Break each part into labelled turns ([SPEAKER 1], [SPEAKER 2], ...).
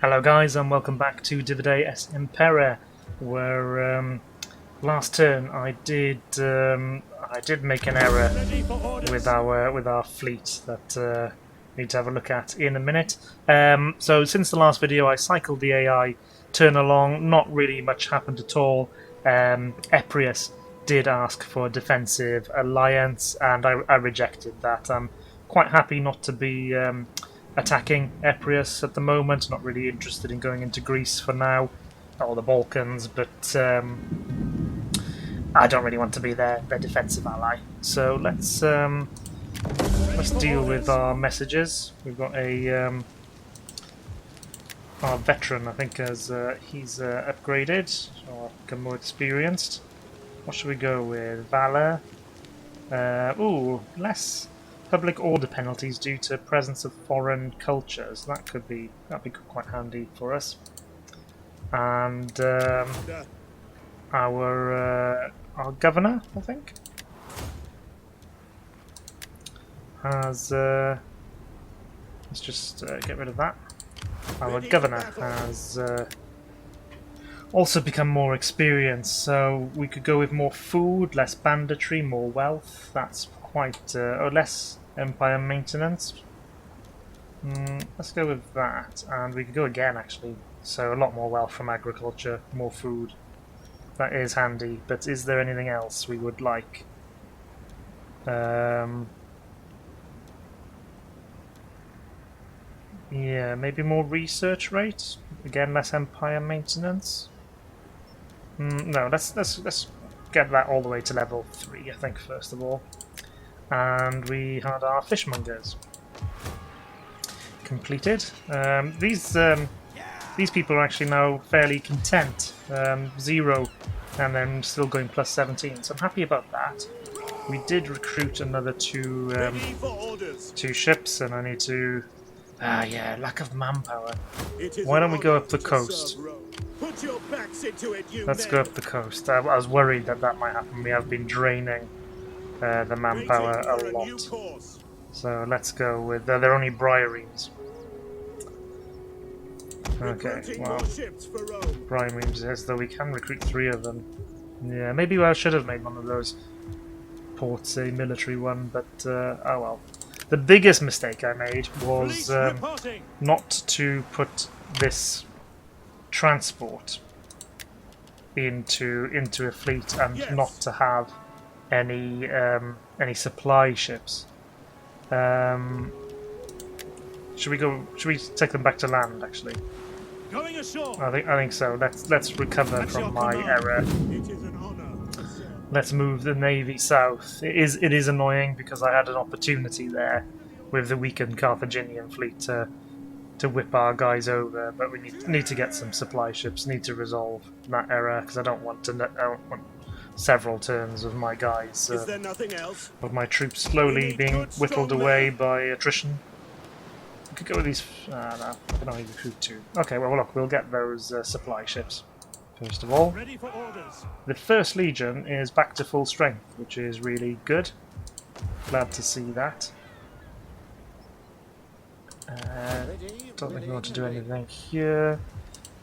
[SPEAKER 1] Hello guys and welcome back to DeI S Impera, where last turn I did make an error with our fleet that we need to have a look at in a minute. So since the last video I cycled the AI turn along, not really much happened at all. Eprius did ask for a defensive alliance and I rejected that. I'm quite happy not to be attacking Eprius at the moment, not really interested in going into Greece for now, or the Balkans, but I don't really want to be their defensive ally. So let's deal with our messages. We've got a our veteran, I think, as he's upgraded or become more experienced. What should we go with? Valor. Ooh, less public order penalties due to presence of foreign cultures. That'd be quite handy for us. And our governor, I think, has. Let's just get rid of that. Our governor has also become more experienced, so we could go with more food, less banditry, more wealth. That's quite or less empire maintenance. Let's go with that, and we could go again actually. So a lot more wealth from agriculture, more food. That is handy, but is there anything else we would like? Yeah, maybe more research rate. Again, less empire maintenance. No, let's get that all the way to level 3, I think, first of all. And we had our fishmongers completed. These people are actually now fairly content. 0, and then still going plus 17. So I'm happy about that. We did recruit another two ships, and I need to. Yeah, lack of manpower. Why don't we go up the coast? Let's go up the coast. I was worried that might happen. We have been draining the manpower a lot. So let's go with... they're only briarees. Okay, well... Briarees says that we can recruit 3 of them. Yeah, maybe I should have made one of those ports a military one, but oh well. The biggest mistake I made was not to put this transport into a fleet and not to have any supply ships. Should we take them back to land? Actually,
[SPEAKER 2] going ashore.
[SPEAKER 1] I think so. Let's recover from my error. Let's move the navy south. It is annoying because I had an opportunity there with the weakened Carthaginian fleet to whip our guys over, but we need to get some supply ships. Need to resolve that error because I don't want several turns of my guys
[SPEAKER 2] Is there nothing else?
[SPEAKER 1] of my troops slowly being whittled away by attrition. We could go with these. No, I can only recruit 2. Okay, well look, we'll get those supply ships. First of all,
[SPEAKER 2] ready for orders.
[SPEAKER 1] The 1st Legion is back to full strength, which is really good. Glad to see that. Don't think we want to do anything here.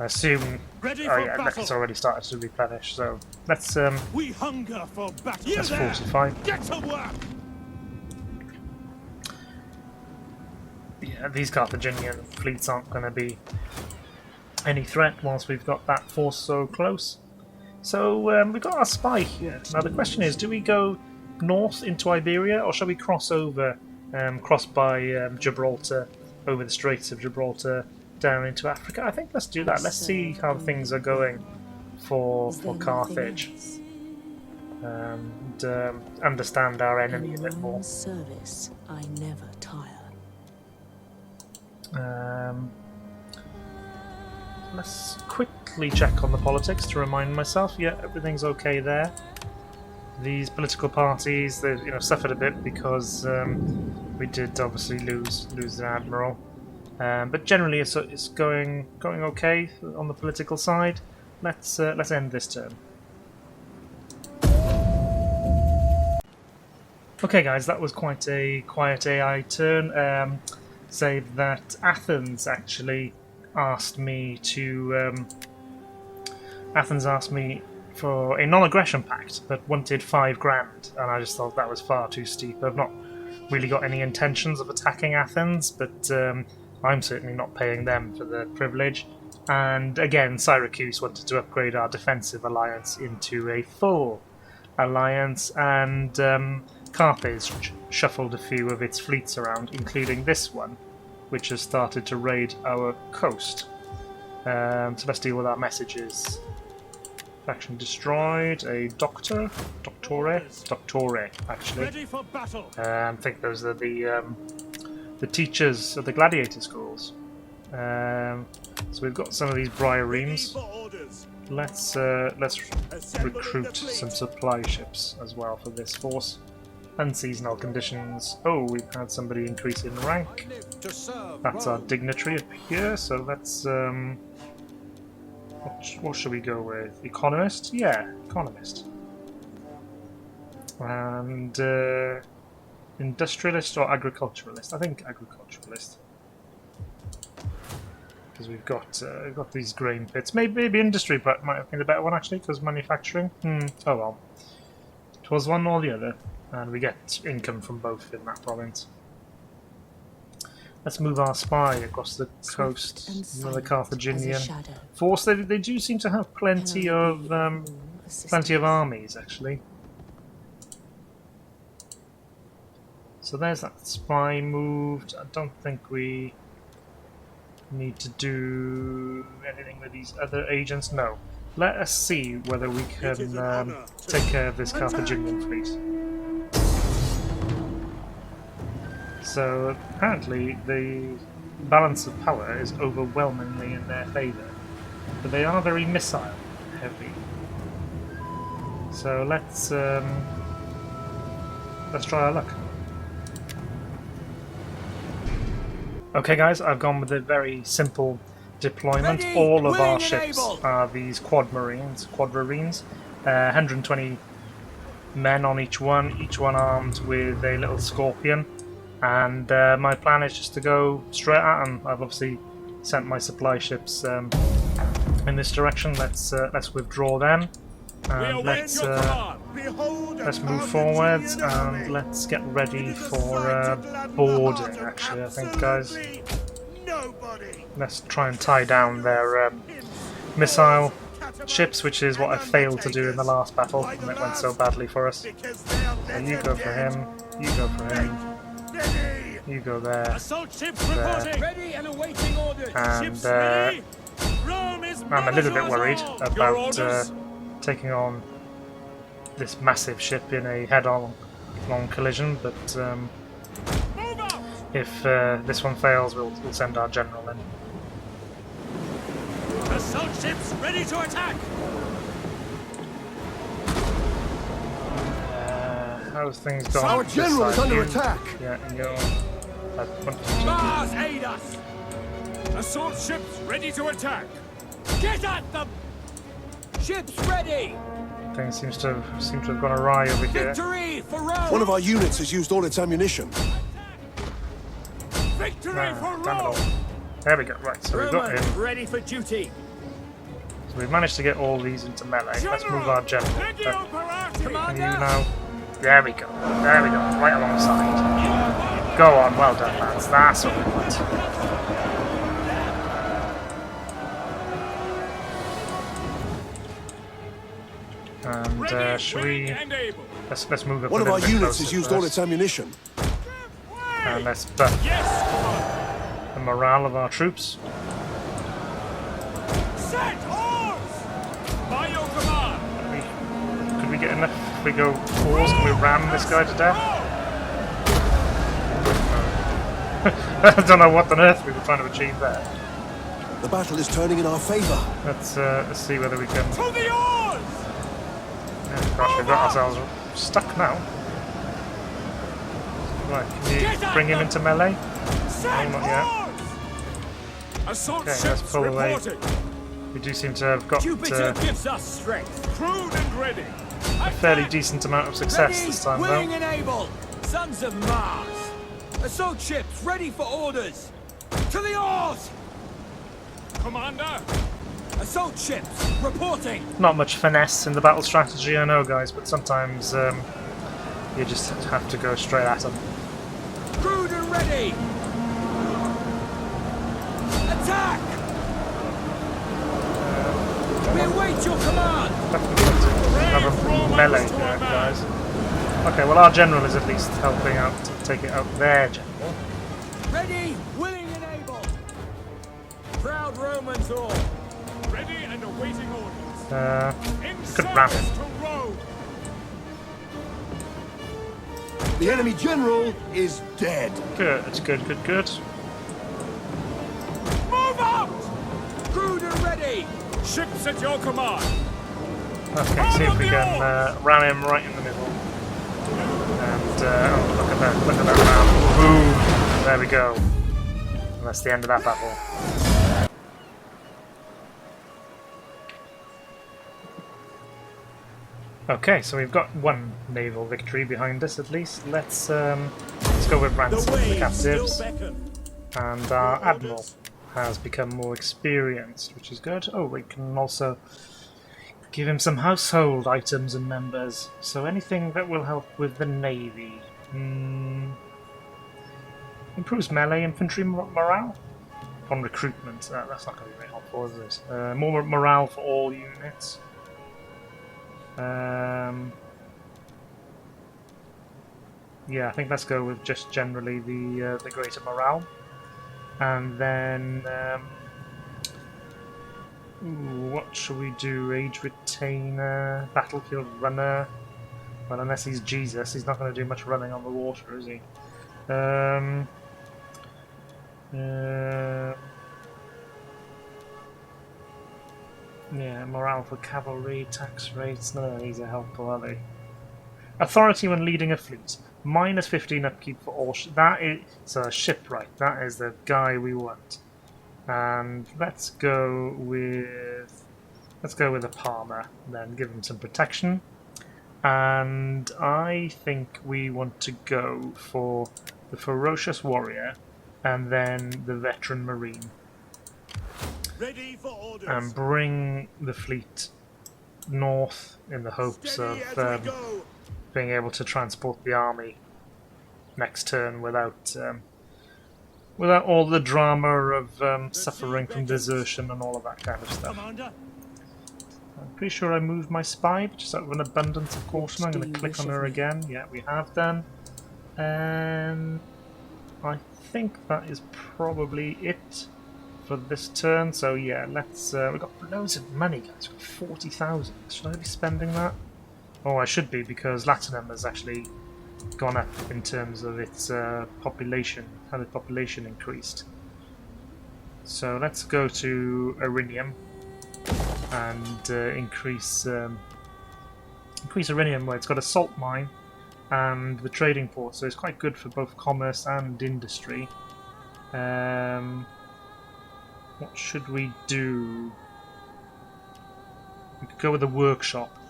[SPEAKER 1] I assume... oh yeah, look, it's already started to replenish, so let's
[SPEAKER 2] we hunger for battle.
[SPEAKER 1] let's fortify.
[SPEAKER 2] Get to work.
[SPEAKER 1] Yeah, these Carthaginian fleets aren't going to be any threat whilst we've got that force so close. So we've got our spy here. Now the question is, do we go north into Iberia or shall we cross over, cross by Gibraltar, over the Straits of Gibraltar, down into Africa? I think let's do that. Let's see how things are going for Carthage and understand our enemy a bit more.
[SPEAKER 3] Service, I never tire.
[SPEAKER 1] Let's quickly check on the politics to remind myself. Yeah, everything's okay there. These political parties, they suffered a bit because we did obviously lose an admiral, but generally it's going okay on the political side. Let's end this turn. Okay, guys, that was quite a quiet AI turn. Save that Athens actually asked me to. Athens asked me for a non-aggression pact that wanted 5 grand, and I just thought that was far too steep. I've not really got any intentions of attacking Athens, but I'm certainly not paying them for the privilege. And again, Syracuse wanted to upgrade our defensive alliance into a full alliance, and Carthage shuffled a few of its fleets around, including this one, which has started to raid our coast. So let's deal with our messages. Faction destroyed. A doctor? Doctore, actually.
[SPEAKER 2] Ready for battle.
[SPEAKER 1] I think those are the teachers of the gladiator schools. So we've got some of these briaremes. Let's recruit some supply ships as well for this force. Unseasonal conditions. Oh, we've had somebody increase in rank. That's our dignitary up here. So let's what should we go with? Economist? Yeah, economist. And industrialist or agriculturalist? I think agriculturalist. Because we've got these grain pits. Maybe industry but might have been the better one actually, because manufacturing. Oh well. It was one or the other, and we get income from both in that province. Let's move our spy across the coast. Another Carthaginian force. They do seem to have plenty of armies actually. So there's that spy moved. I don't think we need to do anything with these other agents. No. Let us see whether we can take care of this Carthaginian fleet. So apparently the balance of power is overwhelmingly in their favour, but they are very missile heavy. So let's try our luck. Okay guys, I've gone with a very simple deployment. All of our ships are these quadrarenes, 120 men on each one armed with a little scorpion. And my plan is just to go straight at them. I've obviously sent my supply ships in this direction. Let's withdraw them, and let's move forwards, and let's get ready for boarding. Actually, I think, guys, let's try and tie down their missile ships, which is what I failed to do in the last battle, and it went so badly for us. So you go for him. You go for him. You go there, and I'm a little bit worried about taking on this massive ship in a head-on collision, but if this one fails, we'll send our general in.
[SPEAKER 2] Assault ships ready to attack!
[SPEAKER 1] How's things going?
[SPEAKER 4] Our general is under attack!
[SPEAKER 1] Yeah, and you're...
[SPEAKER 2] Mars, aid us! Assault ships ready to attack! Get at them! Ships ready!
[SPEAKER 1] Things seems to have gone awry over here.
[SPEAKER 2] Victory for Rome!
[SPEAKER 4] One of our units has used all its ammunition.
[SPEAKER 2] Victory for
[SPEAKER 1] Damn it all.
[SPEAKER 2] Rome!
[SPEAKER 1] There we go. Right, so we've got him.
[SPEAKER 2] Ready for duty!
[SPEAKER 1] So we've managed to get all these into melee. Let's move our general. And you now... There we go. There we go. Right alongside. Go on. Well done, lads. That's what we want. And should we... Let's move up.
[SPEAKER 4] One of our units has used all its ammunition.
[SPEAKER 1] And let's buff the morale of our troops.
[SPEAKER 2] Set horse! By your command!
[SPEAKER 1] Could we get enough? If we go force, can we ram this guy to death? I don't know what on earth we were trying to achieve there.
[SPEAKER 4] The battle is turning in our favour.
[SPEAKER 1] Let's see whether we can...
[SPEAKER 2] To the oars!
[SPEAKER 1] Oh, gosh, we've got ourselves stuck now. Right, can you bring him into melee?
[SPEAKER 2] Set
[SPEAKER 1] not yet.
[SPEAKER 2] horse! Assault
[SPEAKER 1] Okay, let's
[SPEAKER 2] ships
[SPEAKER 1] pull away.
[SPEAKER 2] reporting.
[SPEAKER 1] We do seem to have got
[SPEAKER 2] Jupiter gives us strength. Crewed and ready.
[SPEAKER 1] a fairly decent amount of success this time,
[SPEAKER 2] willing
[SPEAKER 1] though.
[SPEAKER 2] and able. Sons of Mars. Assault ships ready for orders. To the oars! Commander!
[SPEAKER 5] Assault ships reporting.
[SPEAKER 1] Not much finesse in the battle strategy, I know, guys, but sometimes you just have to go straight at them.
[SPEAKER 5] Crude and ready. Attack! We await your command.
[SPEAKER 1] Definitely have a melee there, guys. Okay, well our general is at least helping out to take it out their general.
[SPEAKER 5] Ready, willing and able. Proud Romans all.
[SPEAKER 2] Ready and awaiting orders. In
[SPEAKER 1] could ram
[SPEAKER 2] service
[SPEAKER 1] it.
[SPEAKER 2] to Rome!
[SPEAKER 4] The enemy general is dead.
[SPEAKER 1] Good.
[SPEAKER 2] Move out!
[SPEAKER 5] Crude and ready.
[SPEAKER 2] Ships at your command.
[SPEAKER 1] Okay, see if we can ram him right in the middle. And oh, look at that ram. Boom! There we go. And that's the end of that battle. Okay, so we've got one naval victory behind us at least. Let's go with ransom the captives. And our admiral has become more experienced, which is good. Oh, we can also give him some household items and members. So anything that will help with the navy. Improves melee infantry morale on recruitment. That's not going to be very helpful, is it? More morale for all units. Yeah, I think let's go with just generally the greater morale, and then what should we do? Age retainer, battlefield runner. Well, unless he's Jesus, he's not going to do much running on the water, is he? Yeah, morale for cavalry, tax rates, none of these are helpful, are they? Authority when leading a fleet. Minus 15 upkeep for all that is a shipwright. That is the guy we want. And let's go with a Palmer, then give him some protection. And I think we want to go for the ferocious warrior and then the veteran marine.
[SPEAKER 2] Ready for orders.
[SPEAKER 1] And bring the fleet north in the hopes of being able to transport the army next turn without all the drama of suffering from desertion and all of that kind of stuff.
[SPEAKER 2] Commander?
[SPEAKER 1] I'm pretty sure I moved my spy, but just out of an abundance of caution. I'm going to click on her again. Yeah, we have done. And I think that is probably it for this turn. So yeah, let's. We've got loads of money, guys. We've got 40,000. Should I be spending that? Oh, I should be, because Latinum has actually gone up in terms of its population. How the population increased. So let's go to Irinium and increase Irinium, where it's got a salt mine and the trading port, so it's quite good for both commerce and industry. What should we do? We could go with a workshop.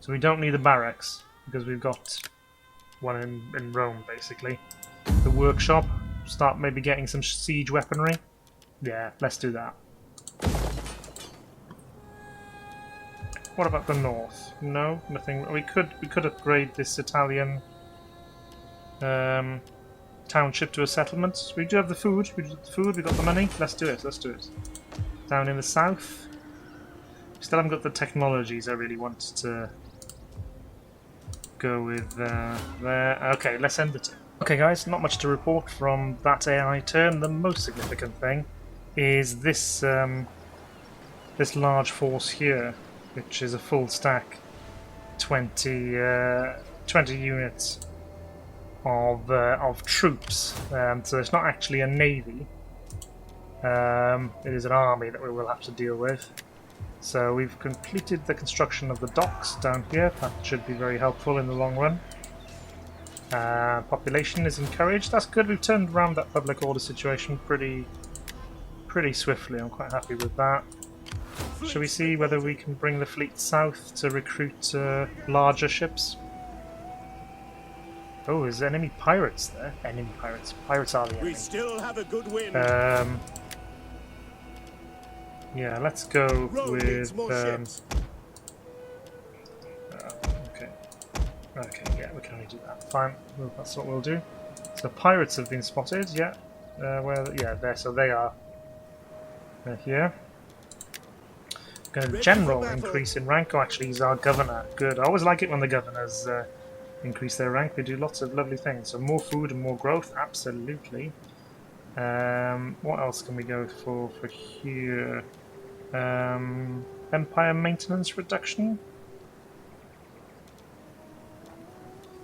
[SPEAKER 1] So we don't need a barracks because we've got one in Rome, basically. The workshop. Start maybe getting some siege weaponry. Yeah, let's do that. What about the north? No, nothing. We could upgrade this Italian township to a settlement. We do have the food. We got the money. Let's do it. Down in the south. Still haven't got the technologies I really want to go with there. Okay, let's end the turn. Okay guys, not much to report from that AI turn. The most significant thing is this this large force here, which is a full stack 20 units of troops. So it's not actually a navy. It is an army that we will have to deal with. So we've completed the construction of the docks down here. That should be very helpful in the long run. Population is encouraged. That's good. We've turned around that public order situation pretty swiftly. I'm quite happy with that. Shall we see whether we can bring the fleet south to recruit larger ships? Oh, there's enemy pirates there. Enemy pirates. Pirates are the enemy.
[SPEAKER 2] We still have a good wind.
[SPEAKER 1] Yeah, let's go
[SPEAKER 2] Rome needs
[SPEAKER 1] with.
[SPEAKER 2] more ships.
[SPEAKER 1] Okay. Okay, yeah, we can only do that. Fine, well, that's what we'll do. So pirates have been spotted. Yeah. Where? Yeah, there. So they are. They're here. General increase in rank. Oh, actually, he's our governor. Good. I always like it when the governors increase their rank. They do lots of lovely things. So more food and more growth. Absolutely. What else can we go for here? Empire maintenance reduction.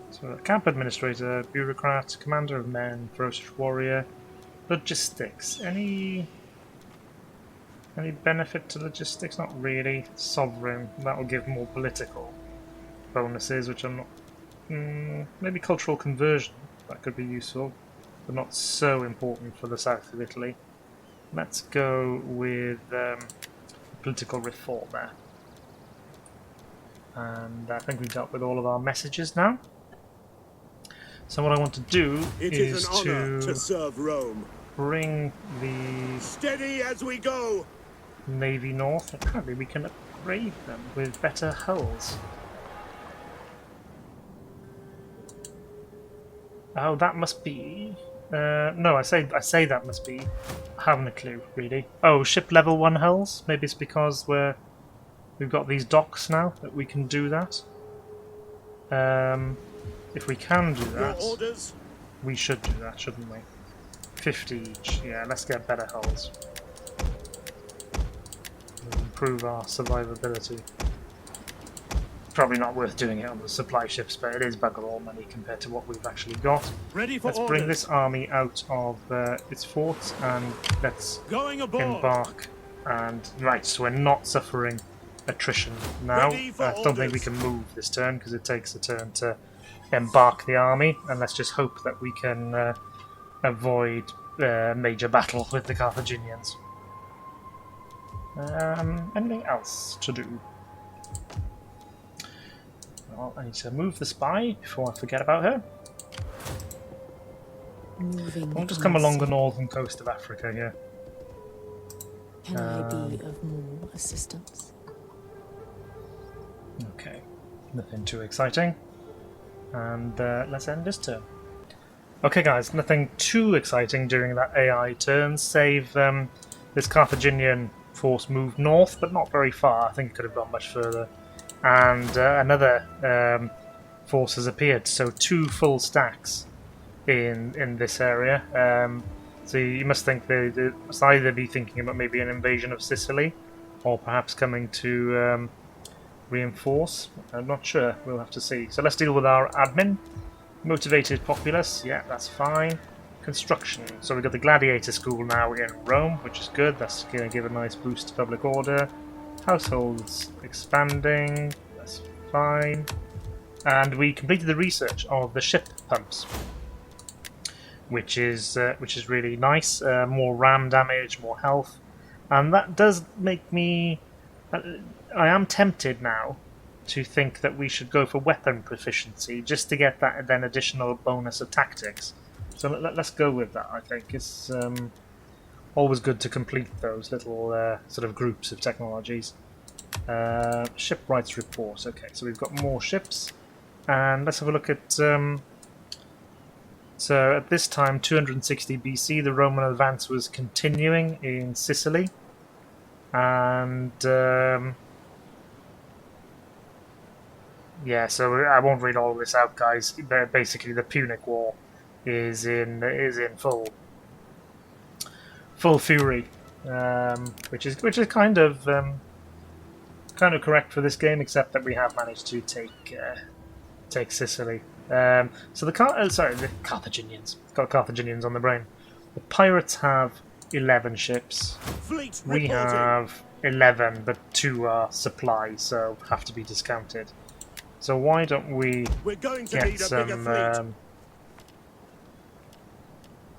[SPEAKER 1] So camp administrator, bureaucrat, commander of men, ferocious warrior, logistics. Any benefit to logistics? Not really. Sovereign. That will give more political bonuses, which I'm not. Maybe cultural conversion. That could be useful, but not so important for the south of Italy. Let's go with political reform there. And I think we've dealt with all of our messages now. So what I want to do is
[SPEAKER 2] an honor to serve Rome.
[SPEAKER 1] bring the
[SPEAKER 2] Steady as we go.
[SPEAKER 1] Navy north. Apparently we can upgrade them with better hulls. Oh, that must be... no, I say that must be... I haven't a clue, really. Oh, ship level 1 hulls? Maybe it's because we've got these docks now that we can do that. If we can do that, we should do that, shouldn't we? 50 each. Yeah, let's get better hulls. Improve our survivability. Probably not worth doing it on the supply ships, but it is bugger all money compared to what we've actually got.
[SPEAKER 2] Ready for
[SPEAKER 1] Let's bring this army out of its forts and let's embark. And right, so we're not suffering attrition now. I don't think we can move this turn because it takes a turn to embark the army, and let's just hope that we can avoid major battle with the Carthaginians. Anything else to do? Well, I need to move the spy before I forget about her. We'll just come along the northern coast of Africa here.
[SPEAKER 3] Can I be of more assistance?
[SPEAKER 1] Okay, nothing too exciting. And let's end this turn. Okay guys, nothing too exciting during that AI turn, save this Carthaginian force moved north, but not very far. I think it could have gone much further. And another force has appeared, so 2 full stacks in this area. So you must think they must either be thinking about maybe an invasion of Sicily, or perhaps coming to reinforce. I'm not sure. We'll have to see. So let's deal with our admin. Motivated populace. Yeah, that's fine. Construction. So we've got the gladiator school now in Rome, which is good. That's going to give a nice boost to public order. Households expanding. That's fine. And we completed the research of the ship pumps, which is really nice. More ram damage, more health, and that does make me. I am tempted now to think that we should go for weapon proficiency just to get that then additional bonus of tactics. So let's go with that. I think it's always good to complete those little sort of groups of technologies. Shipwrights report. Okay, so we've got more ships, and let's have a look at. So at this time, 260 BC, the Roman advance was continuing in Sicily, and yeah. So I won't read all of this out, guys. Basically, the Punic War is in full fury, which is kind of correct for this game, except that we have managed to take Sicily. So the Carthaginians. Got Carthaginians on the brain. The pirates have 11 ships. We have 11, but 2 are supply, so have to be discounted. So why don't we get some...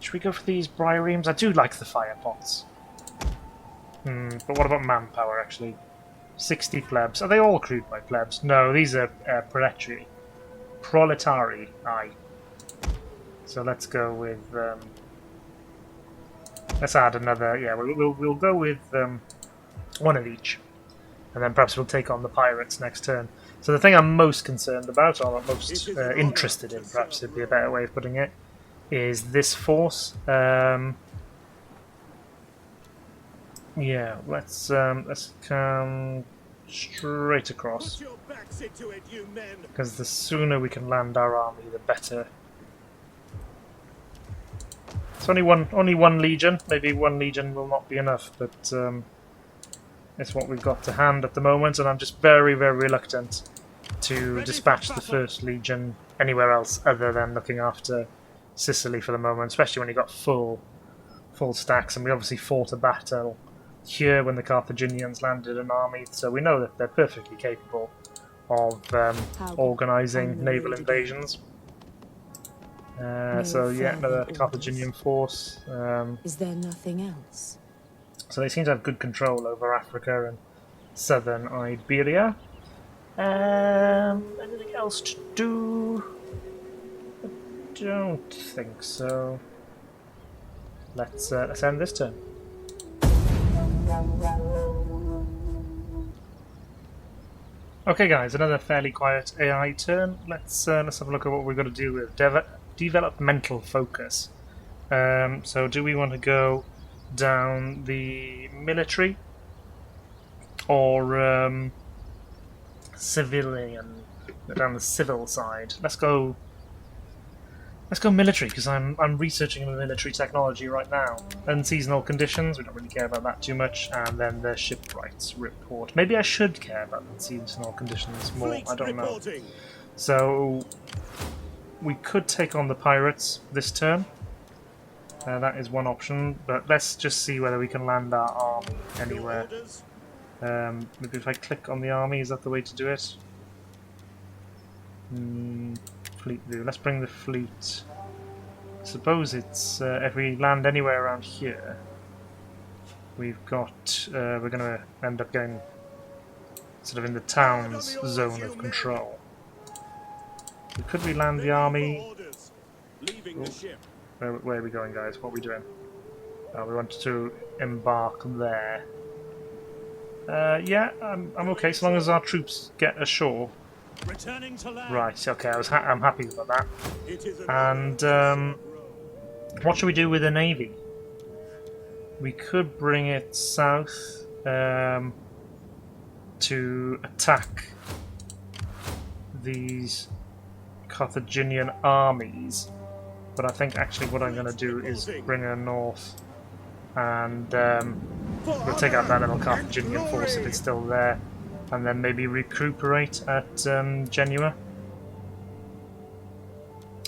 [SPEAKER 1] should we go for these briaremes? I do like the fire pots. But what about manpower, actually? 60 plebs. Are they all crewed by plebs? No, these are proletari. Aye. So let's go with let's add another. Yeah, we'll go with one of each, and then perhaps we'll take on the pirates next turn. So the thing I'm most concerned about, or most interested in, perhaps would be a better way of putting it, is this force. Yeah, let's come straight across, because the sooner we can land our army, the better. It's only one legion. Maybe one legion will not be enough, but it's what we've got to hand at the moment, and I'm just very, very reluctant to dispatch the first legion anywhere else other than looking after Sicily for the moment, especially when you've got full stacks, and we obviously fought a battle here when the Carthaginians landed an army, so we know that they're perfectly capable of organising naval invasions. So yeah, another Carthaginian force.
[SPEAKER 3] Is there nothing else?
[SPEAKER 1] So they seem to have good control over Africa and southern Iberia. Anything else to do? I don't think so. Let's end this turn. Okay, guys, another fairly quiet AI turn. Let's have a look at what we're going to do with developmental focus. So, do we want to go down the military or civilian? Down the civil side. Let's go military, because I'm researching military technology right now. Unseasonal conditions, we don't really care about that too much, and then the shipwrights report. Maybe I should care about unseasonal conditions more, I don't know. So we could take on the pirates this turn. That is one option, but let's just see whether we can land our army anywhere. Maybe if I click on the army, is that the way to do it? Fleet view. Let's bring the fleet. I suppose it's if we land anywhere around here, we've got we're going to end up getting sort of in the town's zone of control. So could we land the army? Where are we going, guys? What are we doing? We want to embark there. Yeah, I'm okay so long as our troops get ashore.
[SPEAKER 2] Returning to land.
[SPEAKER 1] Right, okay, I'm happy about that. And what should we do with the navy? We could bring it south to attack these Carthaginian armies, but I think actually what I'm going to do is bring her north, and we'll take out that little Carthaginian force if it's still there, and then maybe recuperate at Genoa.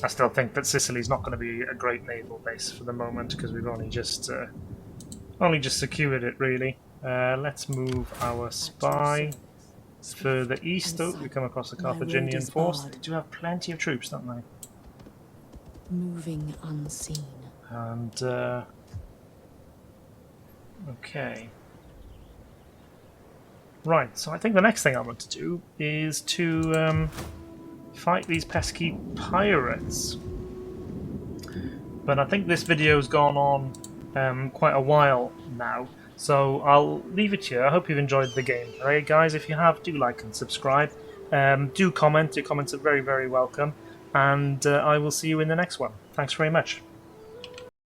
[SPEAKER 1] I still think that Sicily's not going to be a great naval base for the moment, because we've only just secured it, really. Let's move our spy further east. Oh, we come across a Carthaginian force. They do have plenty of troops, don't they?
[SPEAKER 3] Moving unseen.
[SPEAKER 1] And okay. Right, so I think the next thing I want to do is to fight these pesky pirates. But I think this video's gone on quite a while now, so I'll leave it here. I hope you've enjoyed the game. Alright guys, if you have, do like and subscribe. Do comment. Your comments are very, very welcome. And I will see you in the next one. Thanks very much.